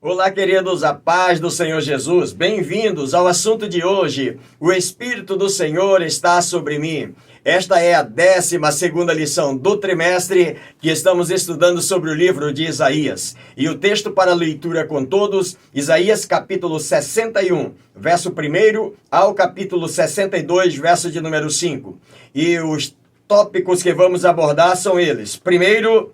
Olá, queridos, a paz do Senhor Jesus. Bem-vindos ao assunto de hoje. O Espírito do Senhor está sobre mim. Esta é a 12ª lição do trimestre que estamos estudando sobre o livro de Isaías. E o texto para leitura com todos, Isaías capítulo 61, verso 1 ao capítulo 62, verso de número 5. E os tópicos que vamos abordar são eles. Primeiro,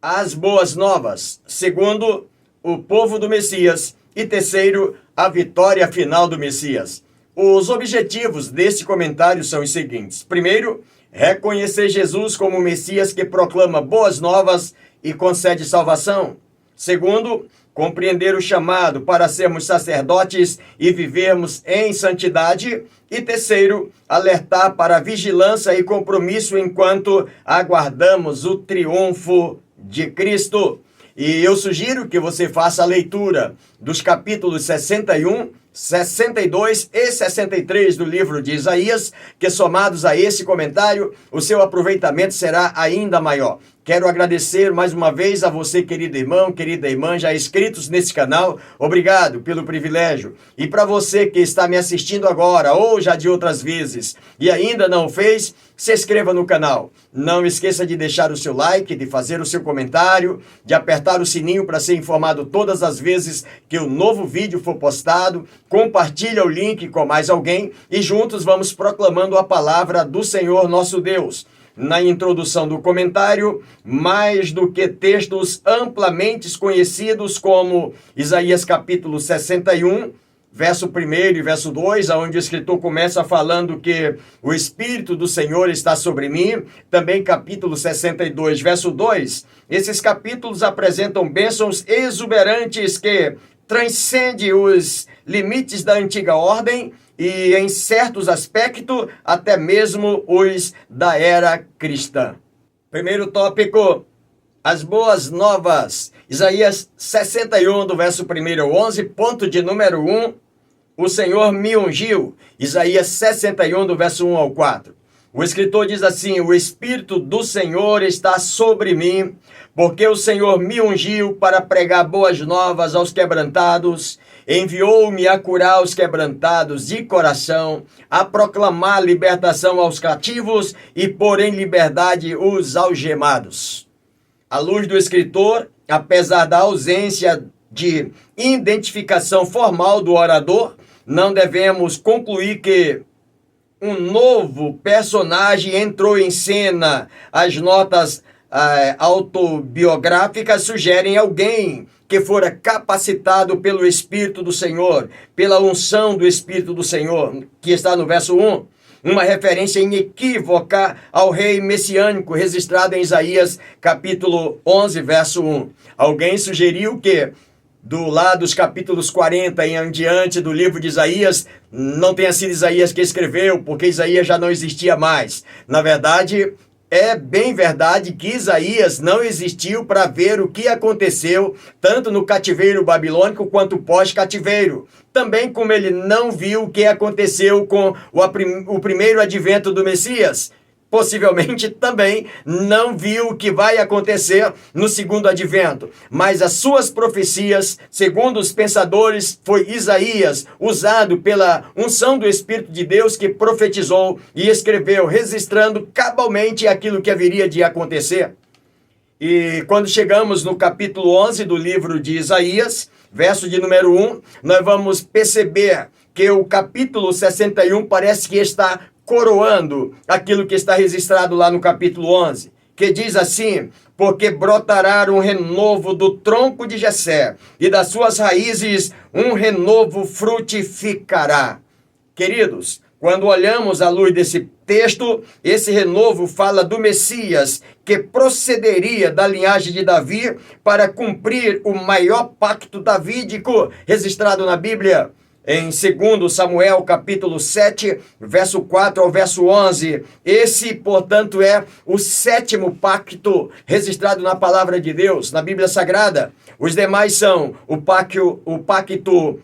as boas novas. Segundo, o povo do Messias. E terceiro, a vitória final do Messias. Os objetivos deste comentário são os seguintes. Primeiro, reconhecer Jesus como o Messias que proclama boas novas e concede salvação. Segundo, compreender o chamado para sermos sacerdotes e vivermos em santidade. E terceiro, alertar para a vigilância e compromisso enquanto aguardamos o triunfo de Cristo. E eu sugiro que você faça a leitura dos capítulos 61, 62 e 63 do livro de Isaías, que somados a esse comentário, o seu aproveitamento será ainda maior. Quero agradecer mais uma vez a você, querido irmão, querida irmã, já inscritos nesse canal. Obrigado pelo privilégio. E para você que está me assistindo agora ou já de outras vezes e ainda não fez, se inscreva no canal. Não esqueça de deixar o seu like, de fazer o seu comentário, de apertar o sininho para ser informado todas as vezes que o novo vídeo for postado. Compartilha o link com mais alguém e juntos vamos proclamando a palavra do Senhor nosso Deus. Na introdução do comentário, mais do que textos amplamente conhecidos como Isaías capítulo 61, verso 1 e verso 2, onde o escritor começa falando que o Espírito do Senhor está sobre mim, também capítulo 62, verso 2, esses capítulos apresentam bênçãos exuberantes que transcendem os limites da antiga ordem e, em certos aspectos, até mesmo os da era cristã. Primeiro tópico, as boas novas. Isaías 61, do verso 1 ao 11, ponto de número 1, o Senhor me ungiu. Isaías 61, do verso 1 ao 4. O escritor diz assim: o Espírito do Senhor está sobre mim, porque o Senhor me ungiu para pregar boas novas aos quebrantados, enviou-me a curar os quebrantados de coração, a proclamar libertação aos cativos e pôr em liberdade os algemados. À luz do escritor, apesar da ausência de identificação formal do orador, não devemos concluir que um novo personagem entrou em cena. As notas autobiográficas sugerem alguém que fora capacitado pelo Espírito do Senhor, pela unção do Espírito do Senhor, que está no verso 1. Uma referência inequívoca ao rei messiânico, registrado em Isaías capítulo 11, verso 1. Alguém sugeriu que, do lado dos capítulos 40 em diante do livro de Isaías, não tenha sido Isaías que escreveu, porque Isaías já não existia mais. Na verdade, é bem verdade que Isaías não existiu para ver o que aconteceu tanto no cativeiro babilônico quanto pós-cativeiro. Também como ele não viu o que aconteceu com o primeiro advento do Messias. Possivelmente também não viu o que vai acontecer no segundo advento. Mas as suas profecias, segundo os pensadores, foi Isaías, usado pela unção do Espírito de Deus, que profetizou e escreveu, registrando cabalmente aquilo que haveria de acontecer. E quando chegamos no capítulo 11 do livro de Isaías, verso de número 1, nós vamos perceber que o capítulo 61 parece que está coroando aquilo que está registrado lá no capítulo 11, que diz assim: porque brotará um renovo do tronco de Jessé, e das suas raízes um renovo frutificará. Queridos, quando olhamos à luz desse texto, esse renovo fala do Messias, que procederia da linhagem de Davi para cumprir o maior pacto davídico registrado na Bíblia. Em 2 Samuel, capítulo 7, verso 4 ao verso 11. Esse, portanto, é o 7º pacto registrado na palavra de Deus, na Bíblia Sagrada. Os demais são o pacto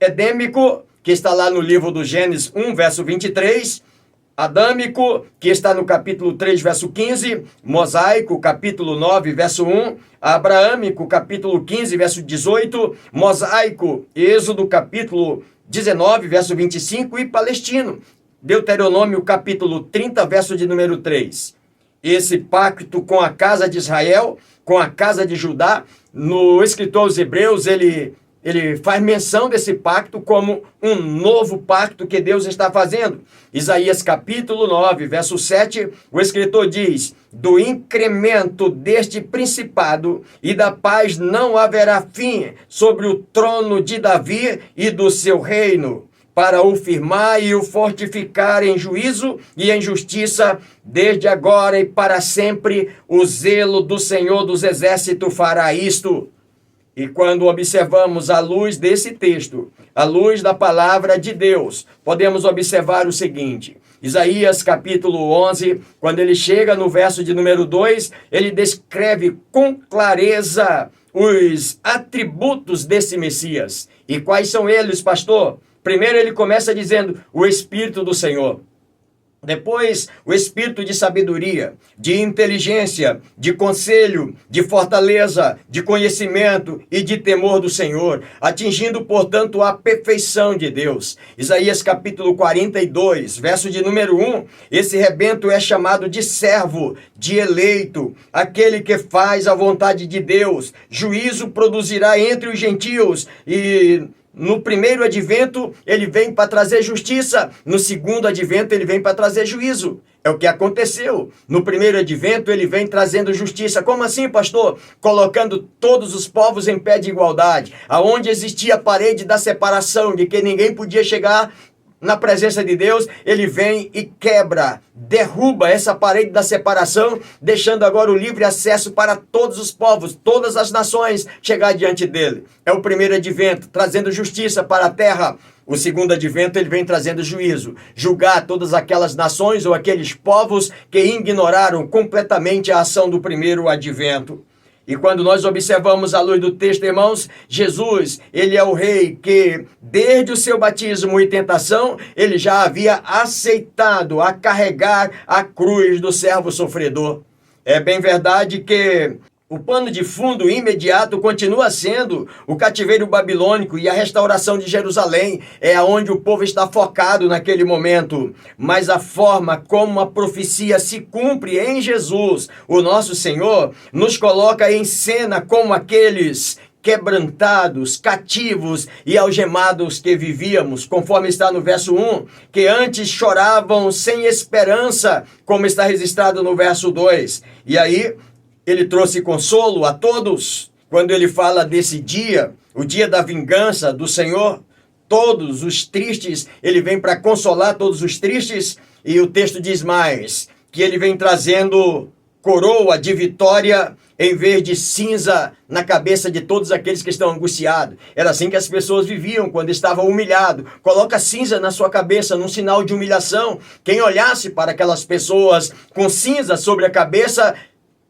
edêmico, que está lá no livro do Gênesis 1, verso 23, adâmico, que está no capítulo 3, verso 15, mosaico, capítulo 9, verso 1, abraâmico, capítulo 15, verso 18, mosaico, Êxodo, capítulo 19, verso 25, e palestino, Deuteronômio, capítulo 30, verso de número 3. Esse pacto com a casa de Israel, com a casa de Judá, no escritor aos Hebreus, ele faz menção desse pacto como um novo pacto que Deus está fazendo. Isaías capítulo 9, verso 7, o escritor diz: do incremento deste principado e da paz não haverá fim sobre o trono de Davi e do seu reino, para o firmar e o fortificar em juízo e em justiça, desde agora e para sempre, o zelo do Senhor dos Exércitos fará isto. E quando observamos à luz desse texto, à luz da palavra de Deus, podemos observar o seguinte: Isaías capítulo 11, quando ele chega no verso de número 2, ele descreve com clareza os atributos desse Messias. E quais são eles, pastor? Primeiro ele começa dizendo o Espírito do Senhor. Depois, o espírito de sabedoria, de inteligência, de conselho, de fortaleza, de conhecimento e de temor do Senhor, atingindo, portanto, a perfeição de Deus. Isaías capítulo 42, verso de número 1, esse rebento é chamado de servo, de eleito, aquele que faz a vontade de Deus. Juízo produzirá entre os gentios e... no primeiro advento, ele vem para trazer justiça. No segundo advento, ele vem para trazer juízo. É o que aconteceu. No primeiro advento, ele vem trazendo justiça. Como assim, pastor? Colocando todos os povos em pé de igualdade. Aonde existia a parede da separação, de que ninguém podia chegar na presença de Deus, ele vem e quebra, derruba essa parede da separação, deixando agora o livre acesso para todos os povos, todas as nações chegar diante dele. É o primeiro advento, trazendo justiça para a terra. O segundo advento, ele vem trazendo juízo, julgar todas aquelas nações ou aqueles povos que ignoraram completamente a ação do primeiro advento. E quando nós observamos à luz do texto, irmãos, Jesus, ele é o rei que, desde o seu batismo e tentação, ele já havia aceitado a carregar a cruz do servo sofredor. É bem verdade que o pano de fundo imediato continua sendo o cativeiro babilônico e a restauração de Jerusalém, é onde o povo está focado naquele momento. Mas a forma como a profecia se cumpre em Jesus, o nosso Senhor, nos coloca em cena como aqueles quebrantados, cativos e algemados que vivíamos, conforme está no verso 1, que antes choravam sem esperança, como está registrado no verso 2. E aí ele trouxe consolo a todos, quando ele fala desse dia, o dia da vingança do Senhor. Todos os tristes, ele vem para consolar todos os tristes, e o texto diz mais, que ele vem trazendo coroa de vitória em vez de cinza na cabeça de todos aqueles que estão angustiados. Era assim que as pessoas viviam quando estavam humilhados. Coloca cinza na sua cabeça, num sinal de humilhação. Quem olhasse para aquelas pessoas com cinza sobre a cabeça,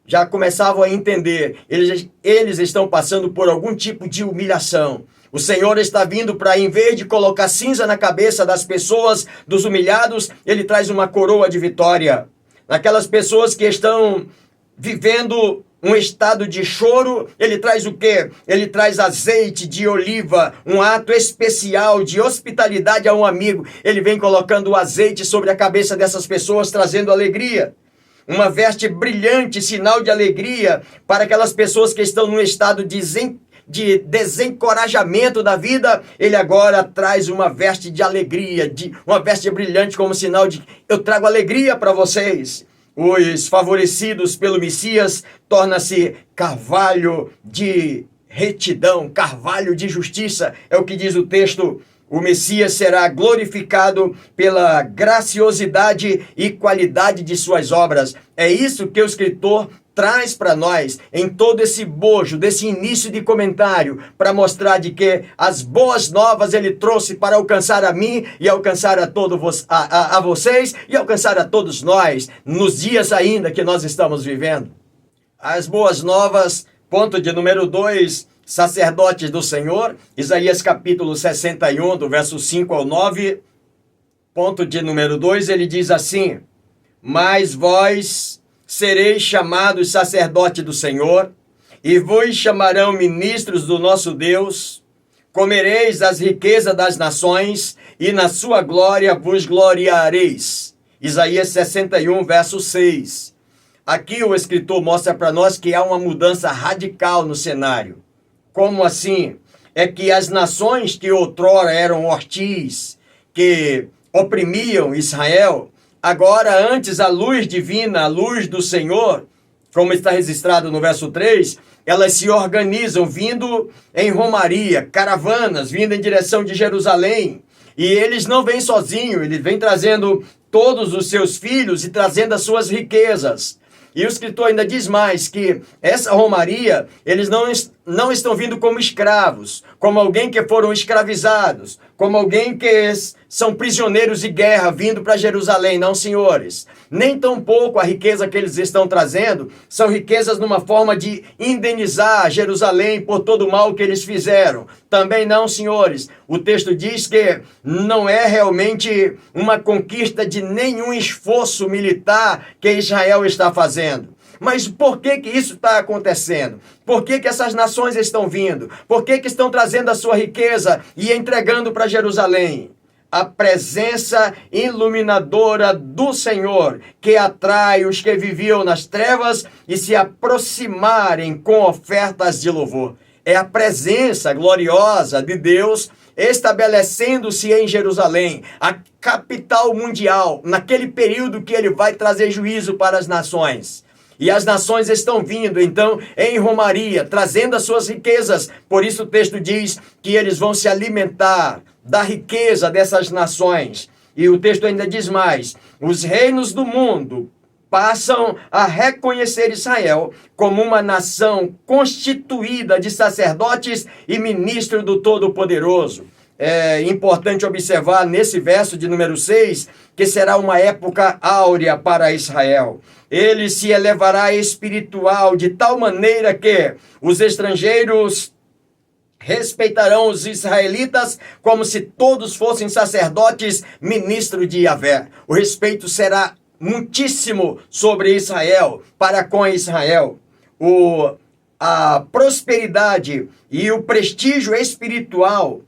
já começavam a entender, eles estão passando por algum tipo de humilhação. O Senhor está vindo para, em vez de colocar cinza na cabeça das pessoas, dos humilhados, ele traz uma coroa de vitória. Naquelas pessoas que estão vivendo um estado de choro, ele traz o quê? Ele traz azeite de oliva, um ato especial de hospitalidade a um amigo. Ele vem colocando o azeite sobre a cabeça dessas pessoas, trazendo alegria. Uma veste brilhante, sinal de alegria para aquelas pessoas que estão num estado de desencorajamento da vida. Ele agora traz uma veste de alegria, uma veste brilhante como sinal de eu trago alegria para vocês. Os favorecidos pelo Messias torna-se carvalho de retidão, carvalho de justiça, é o que diz o texto. O Messias será glorificado pela graciosidade e qualidade de suas obras. É isso que o escritor traz para nós em todo esse bojo, desse início de comentário, para mostrar de que as boas novas ele trouxe para alcançar a mim e alcançar a vocês e alcançar a todos nós, nos dias ainda que nós estamos vivendo. As boas novas, ponto de número 2, sacerdotes do Senhor, Isaías capítulo 61, do verso 5 ao 9. Ponto de número 2, ele diz assim: mas vós sereis chamados sacerdote do Senhor, e vos chamarão ministros do nosso Deus, comereis as riquezas das nações, e na sua glória vos gloriareis. Isaías 61, verso 6. Aqui o escritor mostra para nós que há uma mudança radical no cenário. Como assim? É que as nações que outrora eram hostis, que oprimiam Israel, agora antes a luz divina, a luz do Senhor, como está registrado no verso 3, elas se organizam vindo em romaria, caravanas vindo em direção de Jerusalém. E eles não vêm sozinhos, eles vêm trazendo todos os seus filhos e trazendo as suas riquezas. E o escritor ainda diz mais que essa romaria, eles não estão vindo como escravos, como alguém que foram escravizados, como alguém que são prisioneiros de guerra vindo para Jerusalém. Não, senhores. Nem tampouco a riqueza que eles estão trazendo são riquezas numa forma de indenizar Jerusalém por todo o mal que eles fizeram. Também não, senhores. O texto diz que não é realmente uma conquista de nenhum esforço militar que Israel está fazendo. Mas por que isso está acontecendo? Por que essas nações estão vindo? Por que estão trazendo a sua riqueza e entregando para Jerusalém? A presença iluminadora do Senhor, que atrai os que viviam nas trevas e se aproximarem com ofertas de louvor. É a presença gloriosa de Deus estabelecendo-se em Jerusalém, a capital mundial, naquele período que ele vai trazer juízo para as nações. E as nações estão vindo, então, em romaria, trazendo as suas riquezas. Por isso o texto diz que eles vão se alimentar da riqueza dessas nações. E o texto ainda diz mais: os reinos do mundo passam a reconhecer Israel como uma nação constituída de sacerdotes e ministros do Todo-Poderoso. É importante observar nesse verso de número 6 que será uma época áurea para Israel. Ele se elevará espiritual de tal maneira que os estrangeiros respeitarão os israelitas como se todos fossem sacerdotes, ministros de Yahvé. O respeito será muitíssimo sobre Israel, para com Israel. A prosperidade e o prestígio espiritual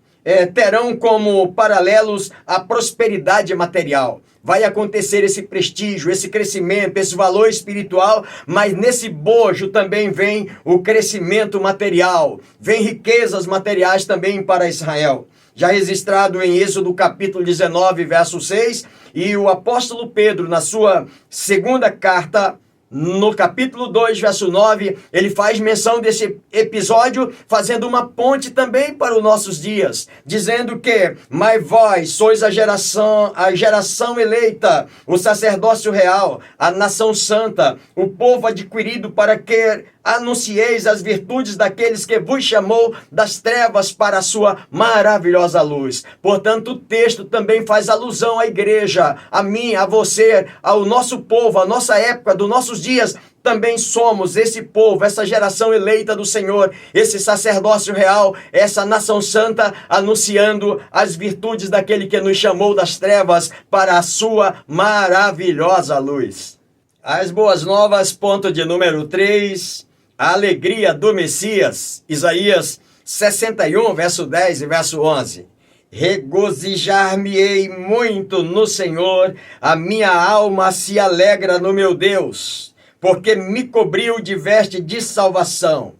terão como paralelos a prosperidade material. Vai acontecer esse prestígio, esse crescimento, esse valor espiritual, mas nesse bojo também vem o crescimento material, vem riquezas materiais também para Israel. Já registrado em Êxodo capítulo 19, verso 6, e o apóstolo Pedro, na sua segunda carta, no capítulo 2, verso 9, ele faz menção desse episódio, fazendo uma ponte também para os nossos dias, dizendo que, mas vós sois a geração eleita, o sacerdócio real, a nação santa, o povo adquirido para que anuncieis as virtudes daqueles que vos chamou das trevas para a sua maravilhosa luz. Portanto, o texto também faz alusão à igreja, a mim, a você, ao nosso povo, à nossa época, dos nossos dias. Também somos esse povo, essa geração eleita do Senhor, esse sacerdócio real, essa nação santa, anunciando as virtudes daquele que nos chamou das trevas para a sua maravilhosa luz. As boas novas, ponto de número 3, a alegria do Messias, Isaías 61, verso 10 e verso 11. Regozijar-me-ei muito no Senhor, a minha alma se alegra no meu Deus, porque me cobriu de veste de salvação.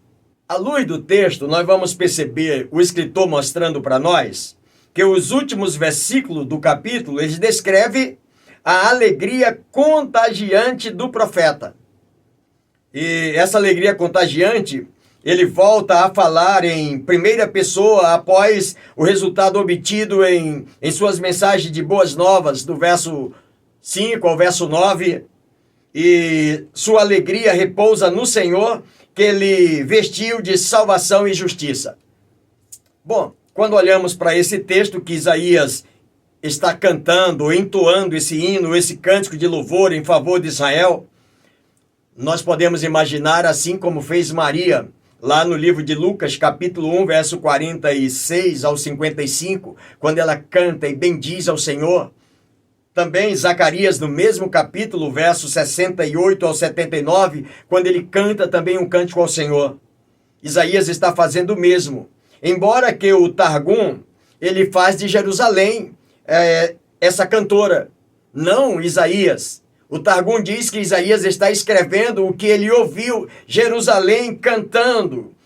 À luz do texto, nós vamos perceber o escritor mostrando para nós que os últimos versículos do capítulo, eles descrevem a alegria contagiante do profeta. E essa alegria contagiante, ele volta a falar em primeira pessoa após o resultado obtido em suas mensagens de boas novas, do verso 5 ao verso 9. E sua alegria repousa no Senhor, que ele vestiu de salvação e justiça. Bom, quando olhamos para esse texto que Isaías está cantando, entoando esse hino, esse cântico de louvor em favor de Israel, nós podemos imaginar, assim como fez Maria, lá no livro de Lucas, capítulo 1, verso 46 ao 55, quando ela canta e bendiz ao Senhor, Também Zacarias, no mesmo capítulo, versos 68 ao 79, quando ele canta também um cântico ao Senhor. Isaías está fazendo o mesmo. Embora que o Targum, ele faz de Jerusalém essa cantora. Não Isaías. O Targum diz que Isaías está escrevendo o que ele ouviu Jerusalém cantando.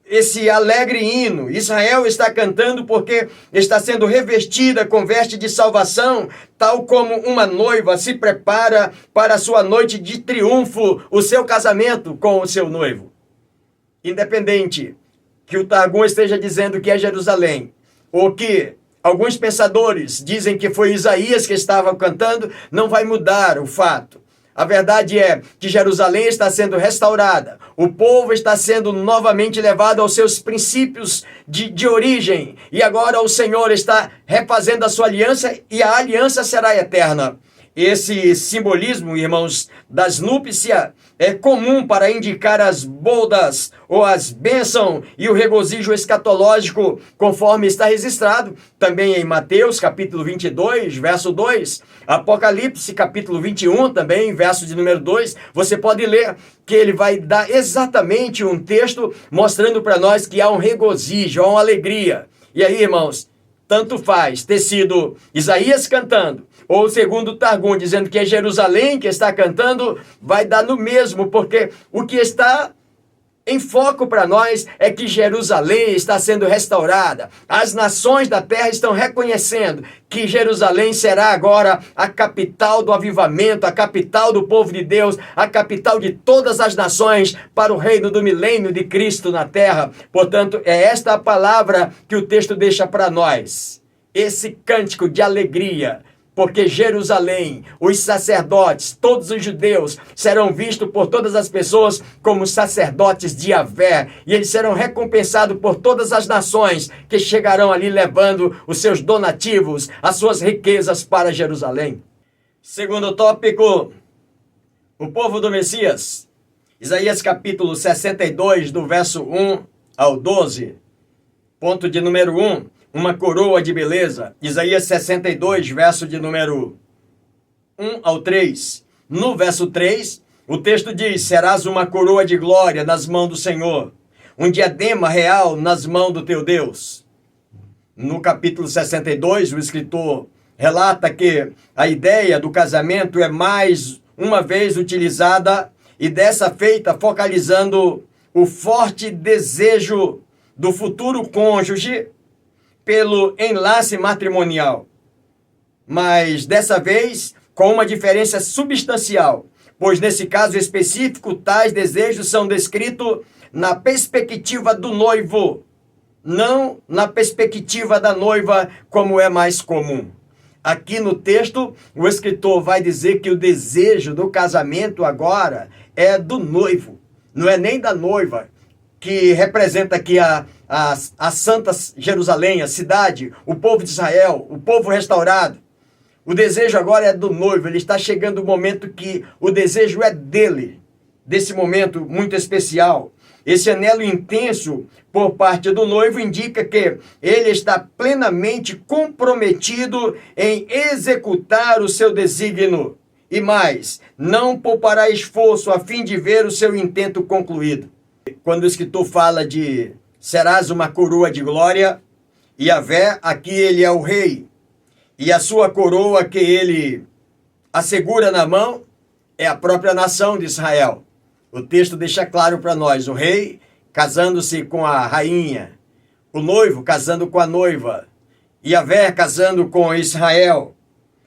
Esse alegre hino. Israel está cantando porque está sendo revestida com veste de salvação, tal como uma noiva se prepara para a sua noite de triunfo, o seu casamento com o seu noivo. Independente que o Targum esteja dizendo que é Jerusalém, ou que alguns pensadores dizem que foi Isaías que estava cantando, não vai mudar o fato. A verdade é que Jerusalém está sendo restaurada. O povo está sendo novamente levado aos seus princípios de origem. E agora o Senhor está refazendo a sua aliança e a aliança será eterna. Esse simbolismo, irmãos, das núpcias é comum para indicar as bodas ou as bênçãos e o regozijo escatológico, conforme está registrado também em Mateus, capítulo 22, verso 2, Apocalipse, capítulo 21, também, verso de número 2, você pode ler que ele vai dar exatamente um texto mostrando para nós que há um regozijo, há uma alegria. E aí, irmãos, tanto faz ter sido Isaías cantando, ou segundo o Targum, dizendo que é Jerusalém que está cantando, vai dar no mesmo, porque o que está em foco para nós é que Jerusalém está sendo restaurada. As nações da terra estão reconhecendo que Jerusalém será agora a capital do avivamento, a capital do povo de Deus, a capital de todas as nações para o reino do milênio de Cristo na terra. Portanto, é esta a palavra que o texto deixa para nós. Esse cântico de alegria, porque Jerusalém, os sacerdotes, todos os judeus, serão vistos por todas as pessoas como sacerdotes de Yahvé, e eles serão recompensados por todas as nações que chegarão ali levando os seus donativos, as suas riquezas para Jerusalém. Segundo tópico, o povo do Messias. Isaías capítulo 62, do verso 1 ao 12, ponto de número 1. Uma coroa de beleza. Isaías 62, verso de número 1 ao 3. No verso 3, o texto diz: serás uma coroa de glória nas mãos do Senhor, um diadema real nas mãos do teu Deus. No capítulo 62, o escritor relata que a ideia do casamento é mais uma vez utilizada e dessa feita focalizando o forte desejo do futuro cônjuge pelo enlace matrimonial, mas dessa vez com uma diferença substancial, pois nesse caso específico, tais desejos são descritos na perspectiva do noivo, não na perspectiva da noiva, como é mais comum. Aqui no texto, o escritor vai dizer que o desejo do casamento agora é do noivo, não é nem da noiva, que representa aqui a Santa Jerusalém, a cidade, o povo de Israel, o povo restaurado. O desejo agora é do noivo, ele está chegando o momento que o desejo é dele, desse momento muito especial. Esse anelo intenso por parte do noivo indica que ele está plenamente comprometido em executar o seu desígnio. E mais, não poupará esforço a fim de ver o seu intento concluído. Quando o escritor fala de serás uma coroa de glória, Yahvé, aqui ele é o rei. E a sua coroa que ele assegura na mão é a própria nação de Israel. O texto deixa claro para nós, o rei casando-se com a rainha, o noivo casando com a noiva, Yahvé casando com Israel.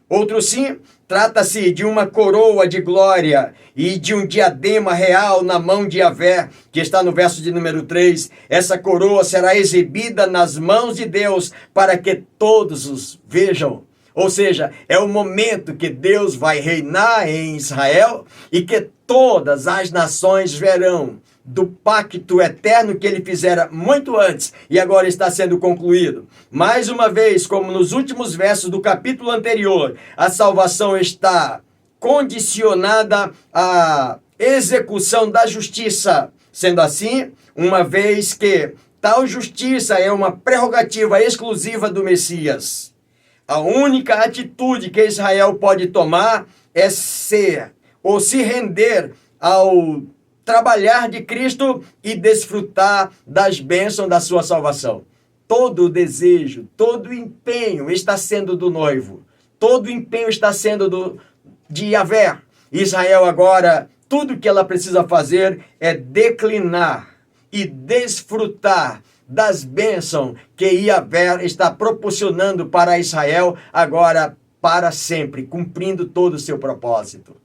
Outro sim, trata-se de uma coroa de glória e de um diadema real na mão de Yahvé, que está no verso de número 3. Essa coroa será exibida nas mãos de Deus para que todos os vejam. Ou seja, é o momento que Deus vai reinar em Israel e que todas as nações verão do pacto eterno que ele fizera muito antes e agora está sendo concluído. Mais uma vez, como nos últimos versos do capítulo anterior, a salvação está condicionada à execução da justiça. Sendo assim, uma vez que tal justiça é uma prerrogativa exclusiva do Messias, A única atitude que Israel pode tomar é ser ou se render ao trabalhar de Cristo e desfrutar das bênçãos da sua salvação. Todo o desejo, todo o empenho está sendo do noivo. Todo o empenho está sendo de Yahvé. Israel agora, tudo que ela precisa fazer é declinar e desfrutar das bênçãos que Yahvé está proporcionando para Israel agora para sempre, cumprindo todo o seu propósito.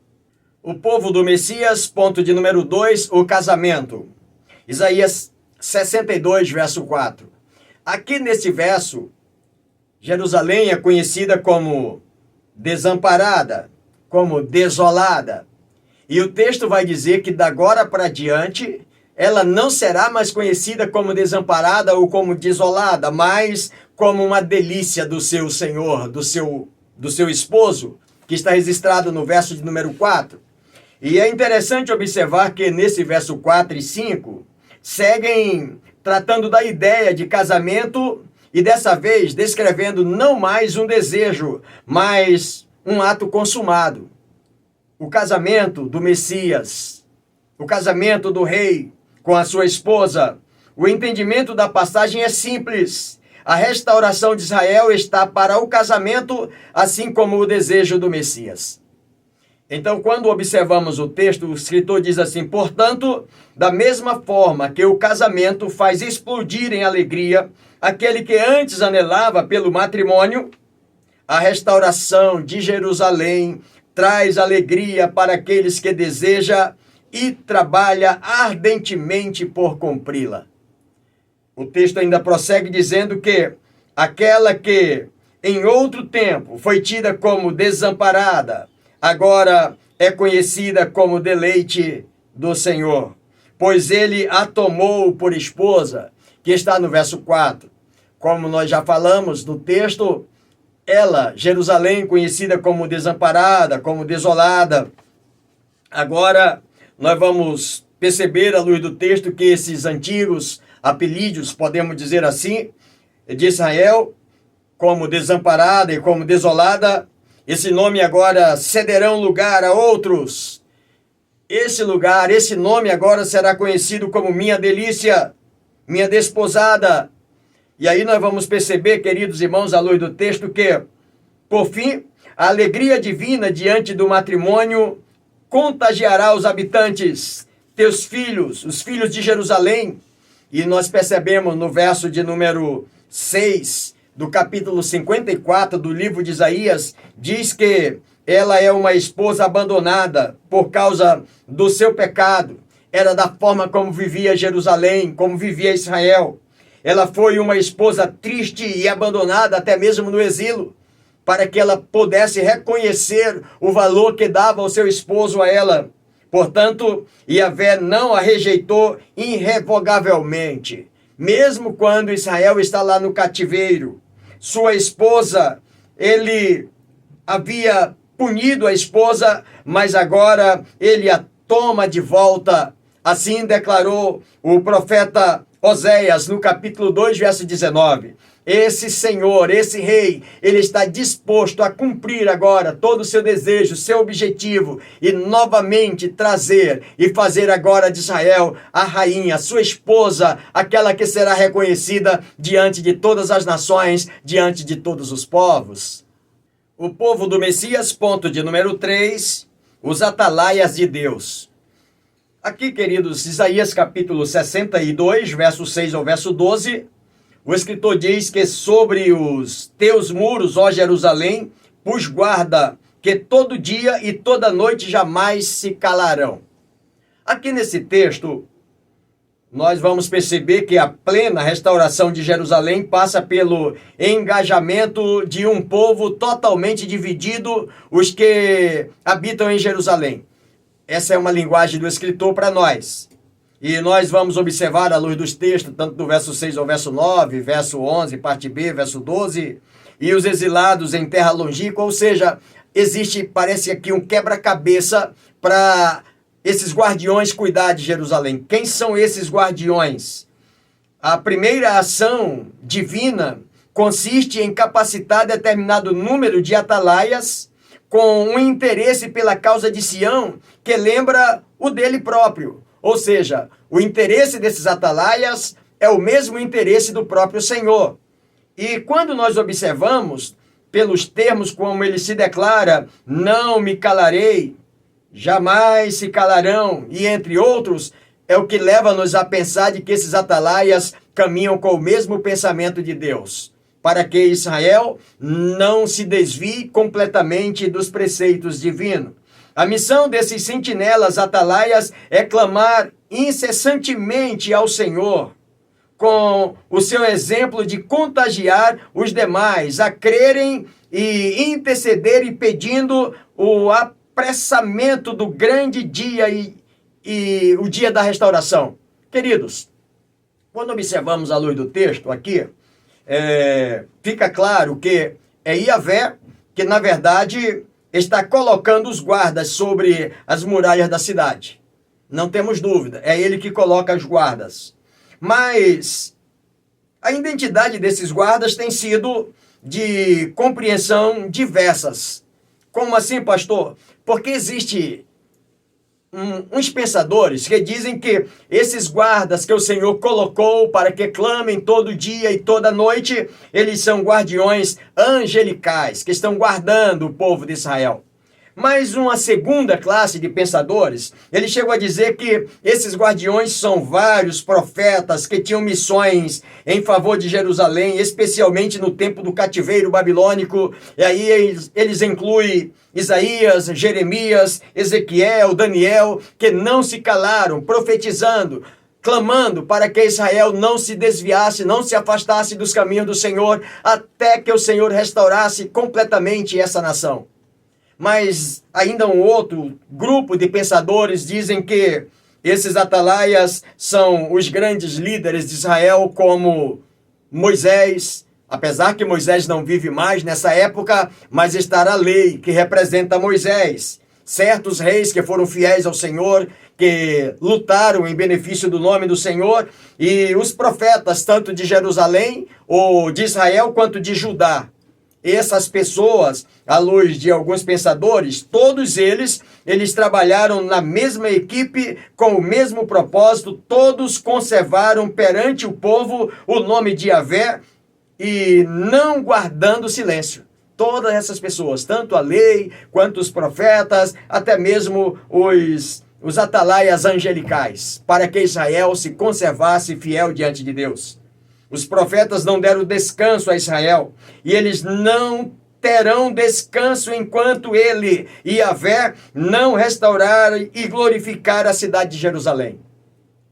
O povo do Messias, ponto de número 2, o casamento. Isaías 62, verso 4. Aqui nesse verso, Jerusalém é conhecida como desamparada, como desolada. E o texto vai dizer que da agora para diante, ela não será mais conhecida como desamparada ou como desolada, mas como uma delícia do seu Senhor, do seu esposo, que está registrado no verso de número 4. E é interessante observar que nesse verso 4 e 5, seguem tratando da ideia de casamento e dessa vez descrevendo não mais um desejo, mas um ato consumado. O casamento do Messias, o casamento do rei com a sua esposa. O entendimento da passagem é simples. A restauração de Israel está para o casamento, assim como o desejo do Messias. Então, quando observamos o texto, o escritor diz assim: portanto, da mesma forma que o casamento faz explodir em alegria aquele que antes anelava pelo matrimônio, a restauração de Jerusalém traz alegria para aqueles que desejam e trabalha ardentemente por cumpri-la. O texto ainda prossegue dizendo que aquela que em outro tempo foi tida como desamparada, agora é conhecida como deleite do Senhor, pois ele a tomou por esposa, que está no verso 4. Como nós já falamos no texto, ela, Jerusalém, conhecida como desamparada, como desolada, agora nós vamos perceber à luz do texto que esses antigos apelídios, podemos dizer assim, de Israel, como desamparada e como desolada, esse nome agora cederão lugar a outros. Esse lugar, esse nome agora será conhecido como minha delícia, minha desposada. E aí nós vamos perceber, queridos irmãos, à luz do texto, que, por fim, a alegria divina diante do matrimônio contagiará os habitantes, teus filhos, os filhos de Jerusalém. E nós percebemos no verso de número 6, do capítulo 54 do livro de Isaías, diz que ela é uma esposa abandonada por causa do seu pecado. Era da forma como vivia Jerusalém, como vivia Israel. Ela foi uma esposa triste e abandonada até mesmo no exílio, para que ela pudesse reconhecer o valor que dava o seu esposo a ela. Portanto, Yahvé não a rejeitou irrevogavelmente. Mesmo quando Israel está lá no cativeiro, sua esposa, ele havia punido a esposa, mas agora ele a toma de volta. Assim declarou o profeta Oséias no capítulo 2, verso 19. Esse Senhor, esse Rei, ele está disposto a cumprir agora todo o seu desejo, seu objetivo e novamente trazer e fazer agora de Israel a rainha, sua esposa, aquela que será reconhecida diante de todas as nações, diante de todos os povos. O povo do Messias, ponto de número 3, os atalaias de Deus. Aqui, queridos, Isaías capítulo 62, verso 6 ao verso 12, o escritor diz que sobre os teus muros, ó Jerusalém, pus guarda, que todo dia e toda noite jamais se calarão. Aqui nesse texto, nós vamos perceber que a plena restauração de Jerusalém passa pelo engajamento de um povo totalmente dividido, os que habitam em Jerusalém. Essa é uma linguagem do escritor para nós. E nós vamos observar à luz dos textos, tanto do verso 6 ao verso 9, verso 11, parte B, verso 12, e os exilados em terra longínqua, ou seja, existe, parece aqui, um quebra-cabeça para esses guardiões cuidar de Jerusalém. Quem são esses guardiões? A primeira ação divina consiste em capacitar determinado número de atalaias com um interesse pela causa de Sião que lembra o dele próprio. Ou seja, o interesse desses atalaias é o mesmo interesse do próprio Senhor. E quando nós observamos, pelos termos como ele se declara, não me calarei, jamais se calarão, e entre outros, é o que leva-nos a pensar de que esses atalaias caminham com o mesmo pensamento de Deus, para que Israel não se desvie completamente dos preceitos divinos. A missão desses sentinelas atalaias é clamar incessantemente ao Senhor, com o seu exemplo de contagiar os demais a crerem e intercederem pedindo o apressamento do grande dia e o dia da restauração. Queridos, quando observamos à luz do texto aqui, fica claro que é Yahvé que, na verdade, está colocando os guardas sobre as muralhas da cidade. Não temos dúvida, é ele que coloca os guardas. Mas a identidade desses guardas tem sido de compreensão diversas. Como assim, pastor? Porque existe uns pensadores que dizem que esses guardas que o Senhor colocou para que clamem todo dia e toda noite, eles são guardiões angelicais, que estão guardando o povo de Israel. Mas uma segunda classe de pensadores, ele chegou a dizer que esses guardiões são vários profetas que tinham missões em favor de Jerusalém, especialmente no tempo do cativeiro babilônico. E aí eles incluem Isaías, Jeremias, Ezequiel, Daniel, que não se calaram, profetizando, clamando para que Israel não se desviasse, não se afastasse dos caminhos do Senhor, até que o Senhor restaurasse completamente essa nação. Mas ainda um outro grupo de pensadores dizem que esses atalaias são os grandes líderes de Israel, como Moisés, apesar que Moisés não vive mais nessa época, mas está a lei que representa Moisés. Certos reis que foram fiéis ao Senhor, que lutaram em benefício do nome do Senhor, e os profetas, tanto de Jerusalém, ou de Israel, quanto de Judá. Essas pessoas, à luz de alguns pensadores, todos eles trabalharam na mesma equipe, com o mesmo propósito, todos conservaram perante o povo o nome de Yahvé e não guardando silêncio. Todas essas pessoas, tanto a lei, quanto os profetas, até mesmo os atalaias angelicais, para que Israel se conservasse fiel diante de Deus. Os profetas não deram descanso a Israel, e eles não terão descanso enquanto ele, Yahvé, não restaurar e glorificar a cidade de Jerusalém.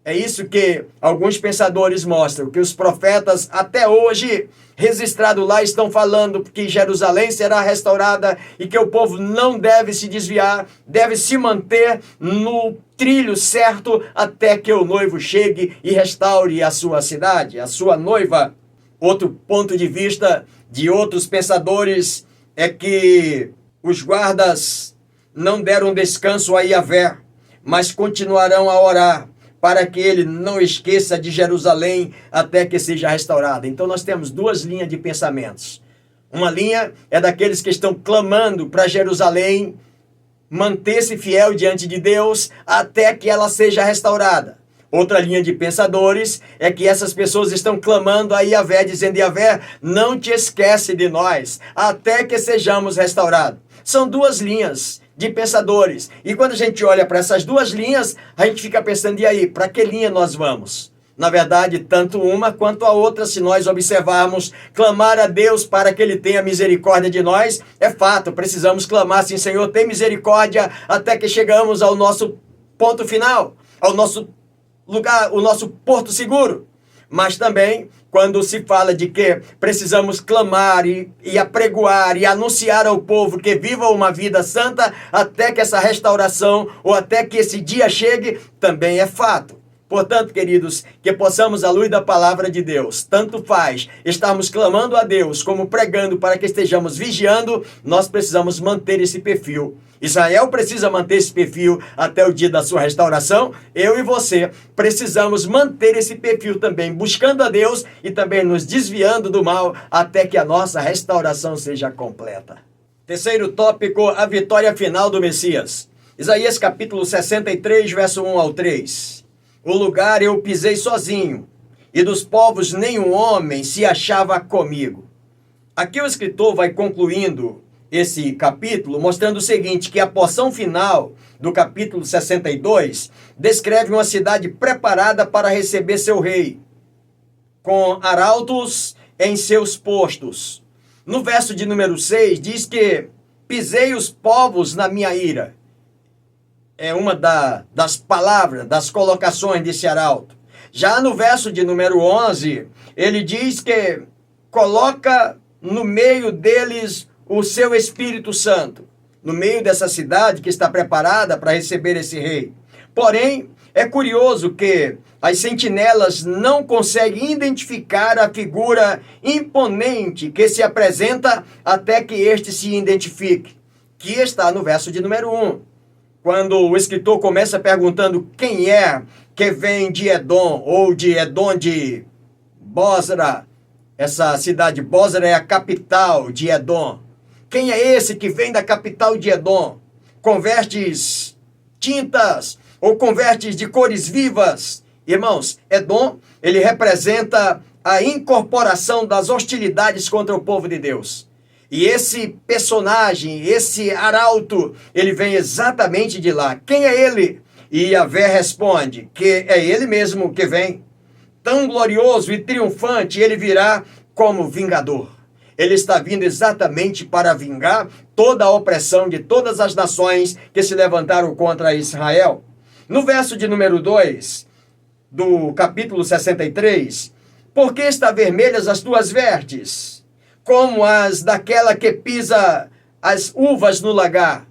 É isso que alguns pensadores mostram, que os profetas até hoje, registrados lá, estão falando que Jerusalém será restaurada e que o povo não deve se desviar, deve se manter no trilho certo até que o noivo chegue e restaure a sua cidade, a sua noiva. Outro ponto de vista de outros pensadores é que os guardas não deram descanso a Yahvé, mas continuarão a orar para que ele não esqueça de Jerusalém até que seja restaurada. Então nós temos duas linhas de pensamentos. Uma linha é daqueles que estão clamando para Jerusalém manter-se fiel diante de Deus até que ela seja restaurada. Outra linha de pensadores é que essas pessoas estão clamando a Yahvé, dizendo: Yahvé, não te esquece de nós até que sejamos restaurados. São duas linhas de pensadores. E quando a gente olha para essas duas linhas, a gente fica pensando: e aí, para que linha nós vamos? Na verdade, tanto uma quanto a outra, se nós observarmos, clamar a Deus para que Ele tenha misericórdia de nós, é fato. Precisamos clamar assim: Senhor, tem misericórdia, até que chegamos ao nosso ponto final, ao nosso lugar, o nosso porto seguro. Mas também, quando se fala de que precisamos clamar e apregoar e anunciar ao povo que viva uma vida santa até que essa restauração ou até que esse dia chegue, também é fato. Portanto, queridos, que possamos, à luz da palavra de Deus, tanto faz estarmos clamando a Deus como pregando para que estejamos vigiando, nós precisamos manter esse perfil. Israel precisa manter esse perfil até o dia da sua restauração. Eu e você precisamos manter esse perfil também, buscando a Deus e também nos desviando do mal até que a nossa restauração seja completa. Terceiro tópico, a vitória final do Messias. Isaías capítulo 63, verso 1 ao 3. O lugar eu pisei sozinho, e dos povos nenhum homem se achava comigo. Aqui o escritor vai concluindo esse capítulo, mostrando o seguinte, que a porção final do capítulo 62 descreve uma cidade preparada para receber seu rei, com arautos em seus postos. No verso de número 6, diz que pisei os povos na minha ira. É uma das palavras, das colocações desse arauto. Já no verso de número 11, ele diz que coloca no meio deles o seu Espírito Santo, no meio dessa cidade que está preparada para receber esse rei. Porém, é curioso que as sentinelas não conseguem identificar a figura imponente que se apresenta até que este se identifique, que está no verso de número 1. Quando o escritor começa perguntando quem é que vem de Edom, ou de Edom de Bozra. Essa cidade, Bozra, é a capital de Edom. Quem é esse que vem da capital de Edom? Com vestes tintas ou com vestes de cores vivas? Irmãos, Edom, ele representa a incorporação das hostilidades contra o povo de Deus. E esse personagem, esse arauto, ele vem exatamente de lá. Quem é ele? E Yahvé responde que é ele mesmo que vem. Tão glorioso e triunfante, ele virá como vingador. Ele está vindo exatamente para vingar toda a opressão de todas as nações que se levantaram contra Israel. No verso de número 2 do capítulo 63, por que estão vermelhas as tuas vestes, como as daquela que pisa as uvas no lagar?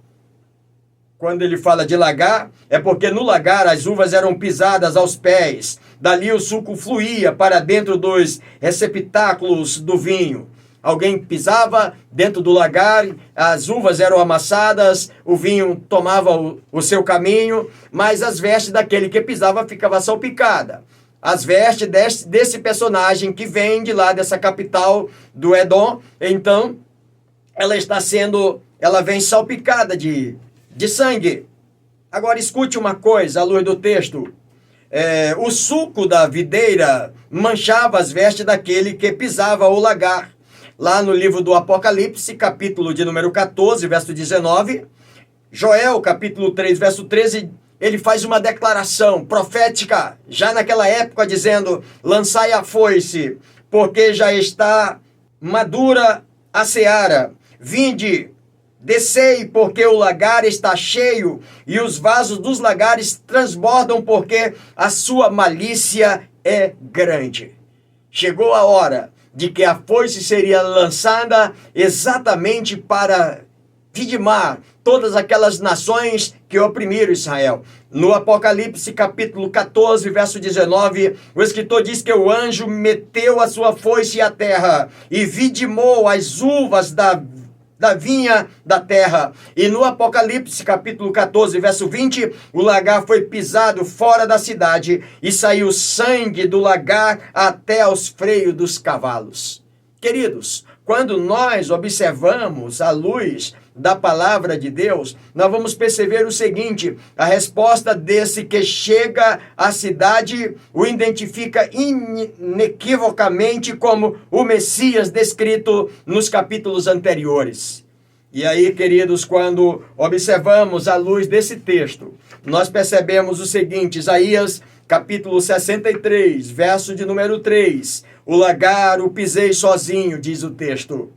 Quando ele fala de lagar, é porque no lagar as uvas eram pisadas aos pés. Dali o suco fluía para dentro dos receptáculos do vinho. Alguém pisava dentro do lagar, as uvas eram amassadas, o vinho tomava o seu caminho, mas as vestes daquele que pisava ficava salpicada. As vestes desse personagem que vem de lá, dessa capital do Edom, então ela vem salpicada de sangue. Agora escute uma coisa à luz do texto. O suco da videira manchava as vestes daquele que pisava o lagar. Lá no livro do Apocalipse, capítulo de número 14, verso 19, Joel, capítulo 3, verso 13, ele faz uma declaração profética, já naquela época, dizendo: lançai a foice, porque já está madura a seara. Vinde, descei, porque o lagar está cheio, e os vasos dos lagares transbordam, porque a sua malícia é grande. Chegou a hora de que a foice seria lançada exatamente para vidimar todas aquelas nações que oprimiram Israel. No Apocalipse capítulo 14, verso 19, o escritor diz que o anjo meteu a sua foice à terra e vidimou as uvas da vinha da terra. E no Apocalipse capítulo 14, verso 20, o lagar foi pisado fora da cidade e saiu sangue do lagar até aos freios dos cavalos. Queridos, quando nós observamos a luz da palavra de Deus, nós vamos perceber o seguinte: a resposta desse que chega à cidade o identifica inequivocamente como o Messias descrito nos capítulos anteriores. E aí, queridos, quando observamos a luz desse texto, nós percebemos o seguinte: Isaías capítulo 63, verso de número 3, o lagar o pisei sozinho, diz o texto.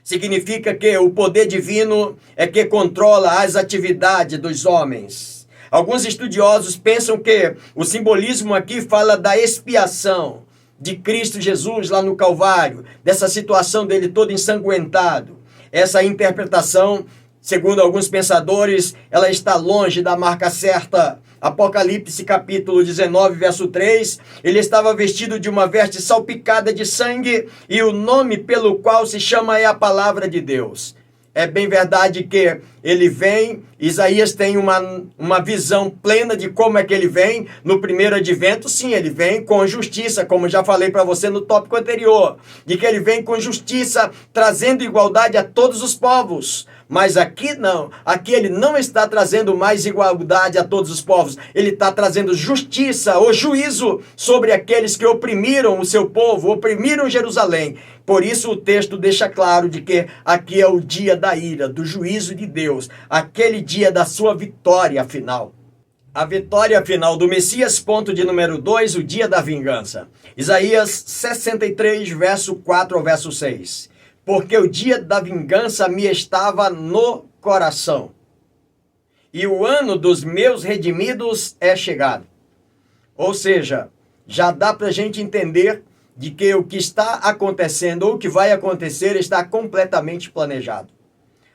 Significa que o poder divino é que controla as atividades dos homens. Alguns estudiosos pensam que o simbolismo aqui fala da expiação de Cristo Jesus lá no Calvário, dessa situação dele todo ensanguentado. Essa interpretação, segundo alguns pensadores, ela está longe da marca certa, Apocalipse capítulo 19, verso 3, ele estava vestido de uma veste salpicada de sangue e o nome pelo qual se chama é a palavra de Deus. É bem verdade que ele vem, Isaías tem uma visão plena de como é que ele vem. No primeiro advento, sim, ele vem com justiça, como já falei para você no tópico anterior, de que ele vem com justiça, trazendo igualdade a todos os povos. Mas aqui não, aqui ele não está trazendo mais igualdade a todos os povos, ele está trazendo justiça ou juízo sobre aqueles que oprimiram o seu povo, oprimiram Jerusalém. Por isso o texto deixa claro de que aqui é o dia da ira, do juízo de Deus, aquele dia da sua vitória final. A vitória final do Messias, ponto de número 2, o dia da vingança. Isaías 63, verso 4 ao verso 6. Porque o dia da vingança me estava no coração, e o ano dos meus redimidos é chegado. Ou seja, já dá para a gente entender de que o que está acontecendo ou o que vai acontecer está completamente planejado.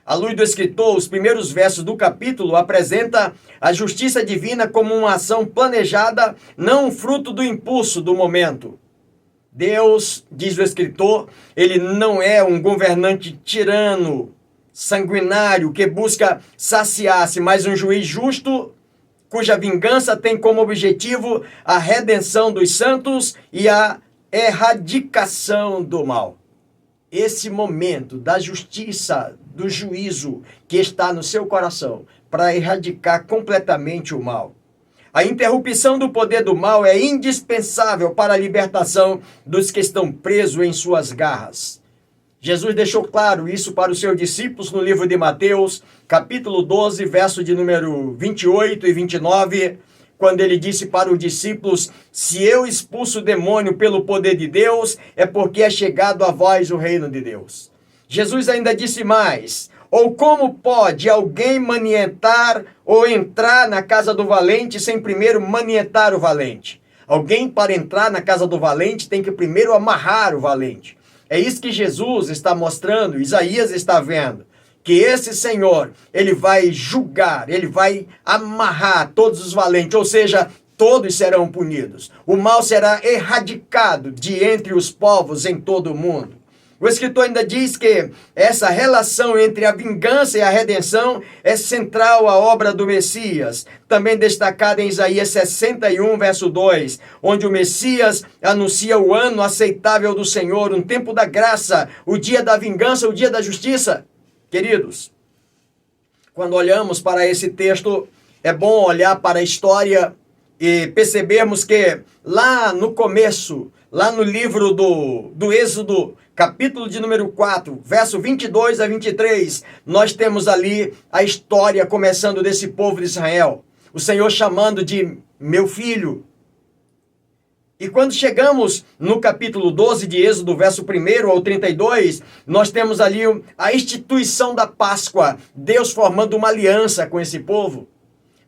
À luz do escritor, os primeiros versos do capítulo apresenta a justiça divina como uma ação planejada, não fruto do impulso do momento. Deus, diz o escritor, ele não é um governante tirano, sanguinário, que busca saciar-se, mas um juiz justo, cuja vingança tem como objetivo a redenção dos santos e a erradicação do mal. Esse momento da justiça, do juízo que está no seu coração para erradicar completamente o mal. A interrupção do poder do mal é indispensável para a libertação dos que estão presos em suas garras. Jesus deixou claro isso para os seus discípulos no livro de Mateus, capítulo 12, verso de número 28 e 29, quando ele disse para os discípulos: se eu expulso o demônio pelo poder de Deus, é porque é chegado a vós o reino de Deus. Jesus ainda disse mais: ou como pode alguém manietar ou entrar na casa do valente sem primeiro manietar o valente? Alguém, para entrar na casa do valente, tem que primeiro amarrar o valente. É isso que Jesus está mostrando, Isaías está vendo. Que esse Senhor, ele vai julgar, ele vai amarrar todos os valentes, ou seja, todos serão punidos. O mal será erradicado de entre os povos em todo o mundo. O escritor ainda diz que essa relação entre a vingança e a redenção é central à obra do Messias, também destacada em Isaías 61, verso 2, onde o Messias anuncia o ano aceitável do Senhor, um tempo da graça, o dia da vingança, o dia da justiça. Queridos, quando olhamos para esse texto, é bom olhar para a história e percebermos que lá no começo, lá no livro do Êxodo, capítulo de número 4, verso 22 a 23, nós temos ali a história começando desse povo de Israel. O Senhor chamando de meu filho. E quando chegamos no capítulo 12 de Êxodo, verso 1 ao 32, nós temos ali a instituição da Páscoa, Deus formando uma aliança com esse povo.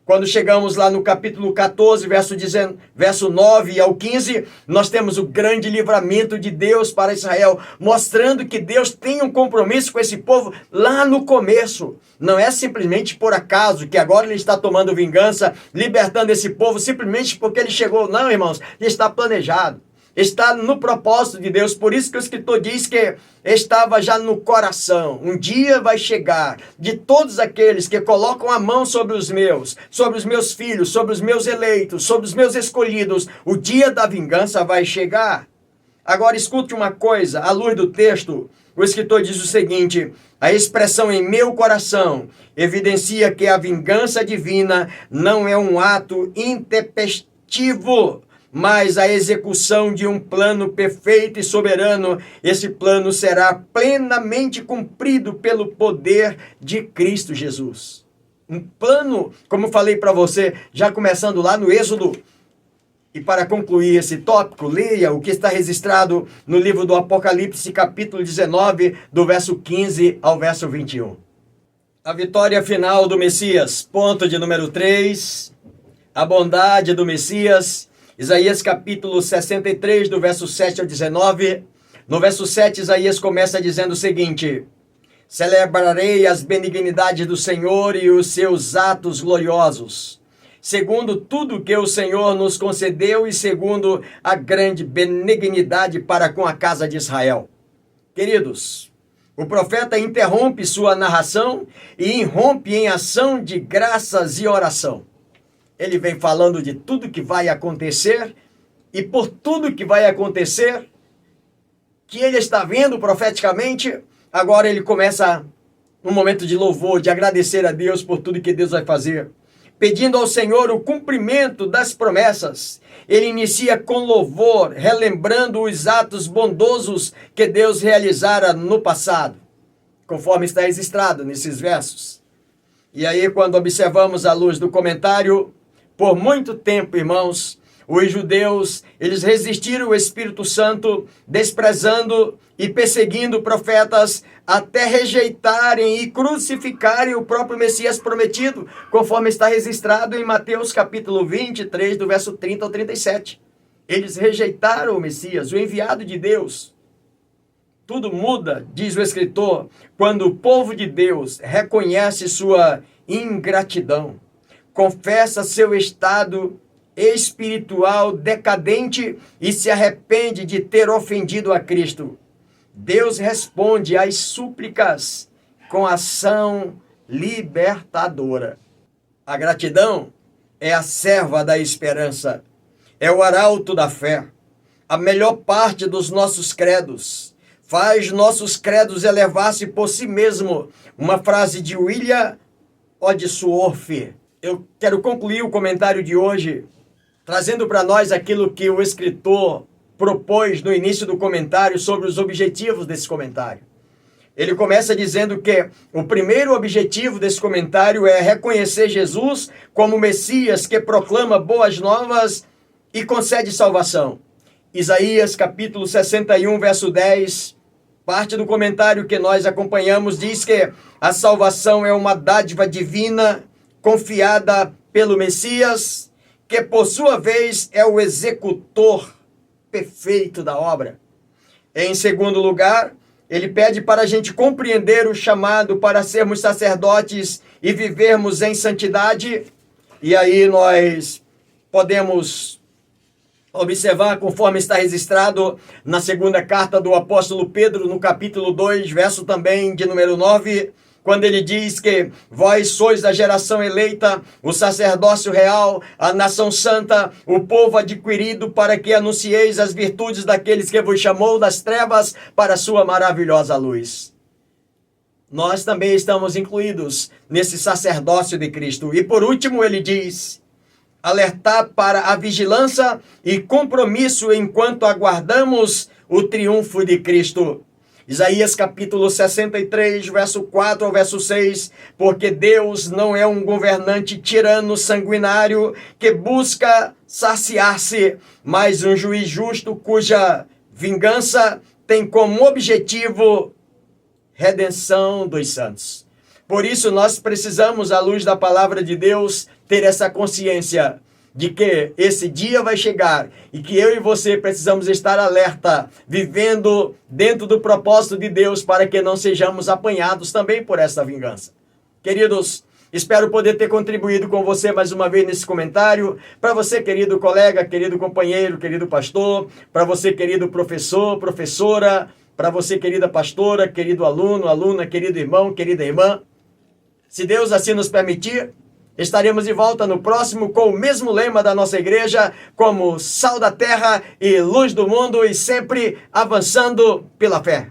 Quando chegamos lá no capítulo 14, verso 9 ao 15, nós temos o grande livramento de Deus para Israel, mostrando que Deus tem um compromisso com esse povo lá no começo. Não é simplesmente por acaso que agora ele está tomando vingança, libertando esse povo simplesmente porque ele chegou. Não, irmãos, está planejado. Está no propósito de Deus, por isso que o escritor diz que estava já no coração. Um dia vai chegar de todos aqueles que colocam a mão sobre os meus filhos, sobre os meus eleitos, sobre os meus escolhidos. O dia da vingança vai chegar. Agora escute uma coisa, à luz do texto, o escritor diz o seguinte: a expressão em meu coração evidencia que a vingança divina não é um ato intempestivo, mas a execução de um plano perfeito e soberano. Esse plano será plenamente cumprido pelo poder de Cristo Jesus. Um plano, como falei para você, já começando lá no Êxodo. E para concluir esse tópico, leia o que está registrado no livro do Apocalipse, capítulo 19, do verso 15 ao verso 21. A vitória final do Messias, ponto de número 3, a bondade do Messias. Isaías capítulo 63, do verso 7 ao 19. No verso 7, Isaías começa dizendo o seguinte: celebrarei as benignidades do Senhor e os seus atos gloriosos. segundo tudo que o Senhor nos concedeu e segundo a grande benignidade para com a casa de Israel. Queridos, o profeta interrompe sua narração e irrompe em ação de graças e oração. Ele vem falando de tudo que vai acontecer e por tudo que vai acontecer, que ele está vendo profeticamente, agora ele começa um momento de louvor, de agradecer a Deus por tudo que Deus vai fazer. Pedindo ao Senhor o cumprimento das promessas, ele inicia com louvor, relembrando os atos bondosos que Deus realizara no passado, conforme está registrado nesses versos. E aí, quando observamos à luz do comentário, por muito tempo, irmãos, os judeus, eles resistiram ao Espírito Santo, desprezando e perseguindo profetas, até rejeitarem e crucificarem o próprio Messias prometido, conforme está registrado em Mateus capítulo 23, do verso 30 ao 37. Eles rejeitaram o Messias, o enviado de Deus. Tudo muda, diz o escritor, quando o povo de Deus reconhece sua ingratidão, confessa seu estado espiritual decadente e se arrepende de ter ofendido a Cristo. Deus responde às súplicas com ação libertadora. A gratidão é a serva da esperança, é o arauto da fé, a melhor parte dos nossos credos. Faz nossos credos elevar-se por si mesmo. Uma frase de William Wordsworth. Eu quero concluir o comentário de hoje trazendo para nós aquilo que o escritor propôs no início do comentário sobre os objetivos desse comentário. Ele começa dizendo que o primeiro objetivo desse comentário é reconhecer Jesus como Messias que proclama boas novas e concede salvação. Isaías capítulo 61, verso 10, parte do comentário que nós acompanhamos, diz que a salvação é uma dádiva divina confiada pelo Messias, que por sua vez é o executor perfeito da obra. Em segundo lugar, ele pede para a gente compreender o chamado para sermos sacerdotes e vivermos em santidade. E aí nós podemos observar, conforme está registrado na segunda carta do apóstolo Pedro, no capítulo 2, verso também de número 9, quando ele diz que vós sois a geração eleita, o sacerdócio real, a nação santa, o povo adquirido, para que anuncieis as virtudes daqueles que vos chamou das trevas para a sua maravilhosa luz. Nós também estamos incluídos nesse sacerdócio de Cristo. E por último ele diz: alertar para a vigilância e compromisso enquanto aguardamos o triunfo de Cristo. Isaías capítulo 63, verso 4 ao verso 6, porque Deus não é um governante tirano sanguinário que busca saciar-se, mas um juiz justo cuja vingança tem como objetivo redenção dos santos. Por isso nós precisamos, à luz da palavra de Deus, ter essa consciência de que esse dia vai chegar e que eu e você precisamos estar alerta, vivendo dentro do propósito de Deus para que não sejamos apanhados também por essa vingança. Queridos, espero poder ter contribuído com você mais uma vez nesse comentário. Para você, querido colega, querido companheiro, querido pastor, para você, querido professor, professora, para você, querida pastora, querido aluno, aluna, querido irmão, querida irmã, se Deus assim nos permitir, estaremos de volta no próximo com o mesmo lema da nossa igreja, como sal da terra e luz do mundo, e sempre avançando pela fé.